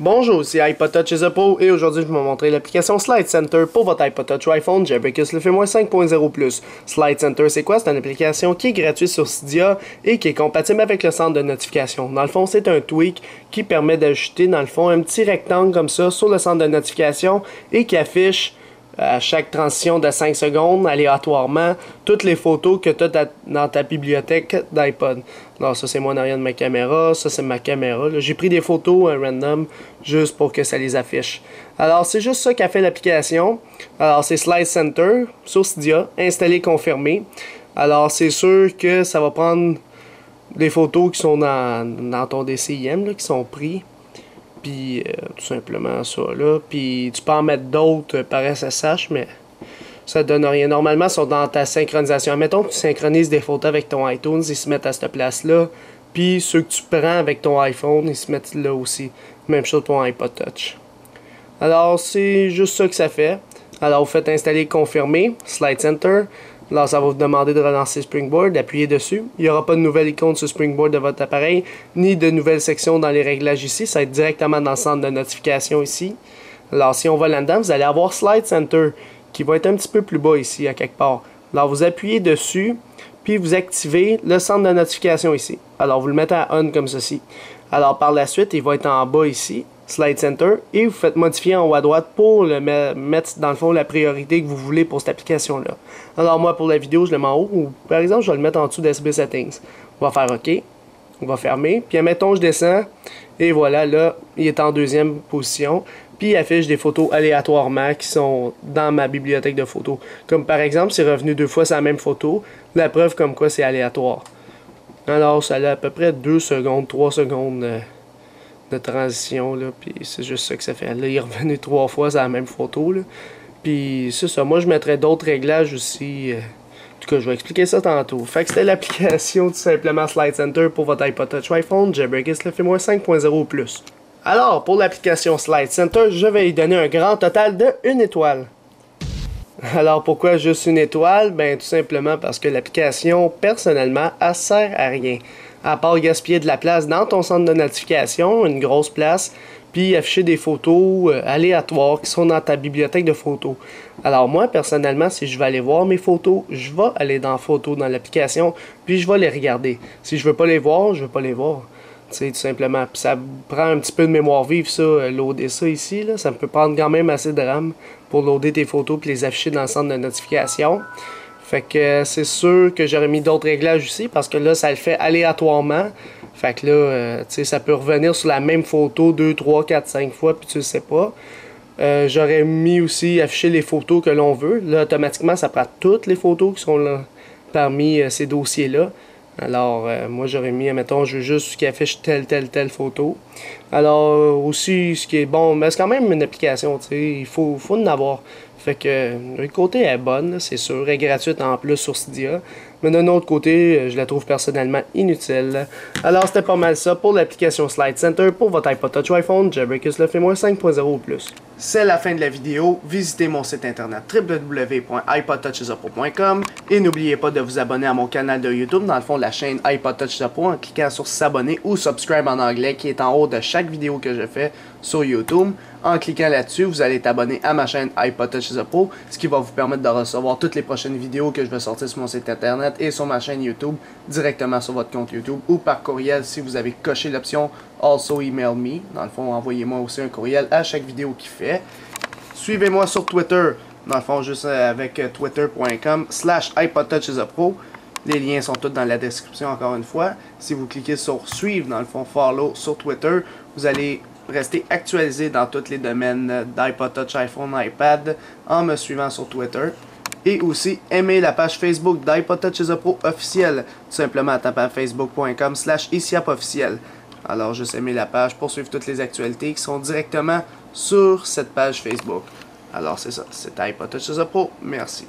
Bonjour, c'est iPod Touch is a Pro et aujourd'hui je vais vous montrer l'application Slide Center pour votre iPod Touch ou iPhone Jailbreak le 5.0+. Slide Center c'est quoi? C'est une application qui est gratuite sur Cydia et qui est compatible avec le centre de notification. Dans le fond, c'est un tweak qui permet d'ajouter dans le fond un petit rectangle comme ça sur le centre de notification et qui affiche à chaque transition de 5 secondes, aléatoirement, toutes les photos que tu as dans ta bibliothèque d'iPod. Alors ça c'est moi en arrière de ma caméra, ça c'est ma caméra. J'ai pris des photos random juste pour que ça les affiche. Alors c'est juste ça qu'a fait l'application. Alors c'est Slide Center sur Cydia, installé, confirmé. Alors c'est sûr que ça va prendre des photos qui sont dans ton DCIM, là, qui sont pris. Puis tout simplement ça là. Puis tu peux en mettre d'autres par SSH, mais ça donne rien. Normalement, ils sont dans ta synchronisation. Mettons que tu synchronises des photos avec ton iTunes, ils se mettent à cette place-là. Puis ceux que tu prends avec ton iPhone, ils se mettent là aussi. Même chose pour un iPod Touch. Alors, c'est juste ça que ça fait. Alors, vous faites installer confirmer, Slide Center. Là, ça va vous demander de relancer Springboard, d'appuyer dessus. Il n'y aura pas de nouvelle icône sur Springboard de votre appareil, ni de nouvelles sections dans les réglages ici. Ça va être directement dans le centre de notification ici. Alors, si on va là-dedans, vous allez avoir Slide Center, qui va être un petit peu plus bas ici, à quelque part. Alors, vous appuyez dessus, puis vous activez le centre de notification ici. Alors, vous le mettez à on comme ceci. Alors, par la suite, il va être en bas ici, Slide Center, et vous faites modifier en haut à droite pour le mettre, dans le fond, la priorité que vous voulez pour cette application-là. Alors, moi, pour la vidéo, je le mets en haut, ou par exemple, je vais le mettre en dessous d'SB Settings. On va faire OK. On va fermer. Puis, admettons, je descends, et voilà, là, il est en deuxième position. Puis il affiche des photos aléatoirement qui sont dans ma bibliothèque de photos. Comme par exemple, c'est revenu 2 fois sur la même photo. La preuve comme quoi c'est aléatoire. Alors ça a à peu près 2 secondes, 3 secondes de transition. Là, puis c'est juste ça que ça fait. Là, il est revenu 3 fois sur la même photo. Là. Puis c'est ça. Moi, je mettrais d'autres réglages aussi. En tout cas, je vais expliquer ça tantôt. Fait que c'était l'application tout simplement Slide Center pour votre iPod Touch ou iPhone Jailbreak le 5.0+. Alors, pour l'application Slide Center, je vais lui donner un grand total de 1 étoile. Alors, pourquoi juste 1 étoile? Ben, tout simplement parce que l'application, personnellement, elle sert à rien. À part gaspiller de la place dans ton centre de notification, une grosse place, puis afficher des photos aléatoires qui sont dans ta bibliothèque de photos. Alors, moi, personnellement, si je veux aller voir mes photos, je vais aller dans Photos dans l'application, puis je vais les regarder. Si je veux pas les voir, je veux pas les voir. Tout simplement. Puis ça prend un petit peu de mémoire vive, ça, loader ça ici. Là. Ça peut prendre quand même assez de RAM pour loader tes photos et les afficher dans le centre de notification. Fait que c'est sûr que j'aurais mis d'autres réglages ici parce que là, ça le fait aléatoirement. Fait que là, tu sais, ça peut revenir sur la même photo 2, 3, 4, 5 fois, puis tu le sais pas. J'aurais mis aussi afficher les photos que l'on veut. Là, automatiquement, ça prend toutes les photos qui sont là parmi ces dossiers-là. Alors, moi, j'aurais mis, mettons, je veux juste ce qui affiche telle photo. Alors, aussi, ce qui est bon, mais c'est quand même une application, tu sais, il faut en avoir. Fait que, le côté est bonne, c'est sûr, elle est gratuite en plus sur Cydia. Mais d'un autre côté, je la trouve personnellement inutile. Alors, c'était pas mal ça pour l'application Slide Center pour votre iPod Touch ou iPhone Jailbreak le 5.0+. C'est la fin de la vidéo. Visitez mon site internet www.ipodtouchisapro.com et n'oubliez pas de vous abonner à mon canal de YouTube, dans le fond de la chaîne iPod Touch is a Pro, en cliquant sur s'abonner ou subscribe en anglais qui est en haut de chaque vidéo que je fais sur YouTube. En cliquant là-dessus, vous allez être abonné à ma chaîne iPod Touch is a Pro, ce qui va vous permettre de recevoir toutes les prochaines vidéos que je vais sortir sur mon site internet et sur ma chaîne YouTube directement sur votre compte YouTube ou par courriel si vous avez coché l'option Also Email Me. Dans le fond, envoyez-moi aussi un courriel à chaque vidéo qu'il fait. Suivez-moi sur Twitter, dans le fond, juste avec twitter.com/iPodTouchisAPro. Les liens sont tous dans la description encore une fois. Si vous cliquez sur suivre, dans le fond, follow sur Twitter, vous allez rester actualisé dans tous les domaines d'iPod Touch, iPhone, iPad en me suivant sur Twitter. Et aussi, aimez la page Facebook d'iPod Touch is a Pro officielle, tout simplement à taper facebook.com/isiapofficiel. Alors, juste aimez la page pour suivre toutes les actualités qui sont directement sur cette page Facebook. Alors, c'est ça, c'était iPod Touch is a Pro. Merci.